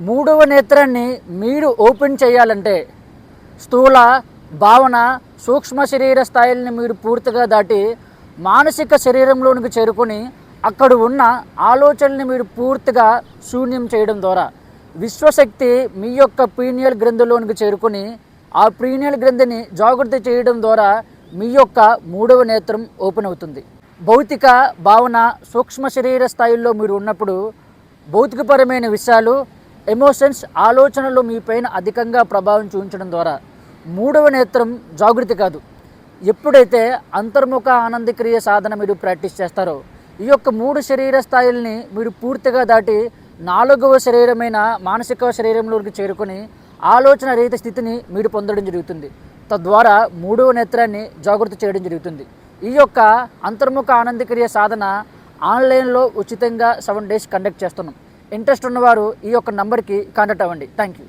మూడవ నేత్రాన్ని మీరు ఓపెన్ చేయాలంటే స్థూల భావన సూక్ష్మ శరీర స్థాయిల్ని మీరు పూర్తిగా దాటి మానసిక శరీరంలోనికి చేరుకొని అక్కడ ఉన్న ఆలోచనల్ని మీరు పూర్తిగా శూన్యం చేయడం ద్వారా విశ్వశక్తి మీ యొక్క పీనియల్ గ్రంథిలోనికి చేరుకొని ఆ పీనియల్ గ్రంథిని జాగృతి చేయడం ద్వారా మీ యొక్క మూడవ నేత్రం ఓపెన్ అవుతుంది. భౌతిక భావన సూక్ష్మ శరీర స్థాయిల్లో మీరు ఉన్నప్పుడు భౌతికపరమైన విషయాలు ఎమోషన్స్ ఆలోచనలు మీ పైన అధికంగా ప్రభావం చూపించడం ద్వారా మూడవ నేత్రం జాగృతి కాదు. ఎప్పుడైతే అంతర్ముఖ ఆనందక్రియ సాధన మీరు ప్రాక్టీస్ చేస్తారో ఈ యొక్క మూడు శరీర స్థాయిల్ని మీరు పూర్తిగా దాటి నాలుగవ శరీరమైన మానసిక శరీరంలోకి చేరుకొని ఆలోచన రహిత స్థితిని మీరు పొందడం జరుగుతుంది. తద్వారా మూడవ నేత్రాన్ని జాగృతి చేయడం జరుగుతుంది. ఈ యొక్క అంతర్ముఖ ఆనందక్రియ సాధన ఆన్లైన్లో ఉచితంగా 7 days కండక్ట్ చేస్తున్నాం. ఇంట్రెస్ట్ ఉన్నవారు ఈ యొక్క నంబర్కి కాంటాక్ట్ అవ్వండి. Thank you.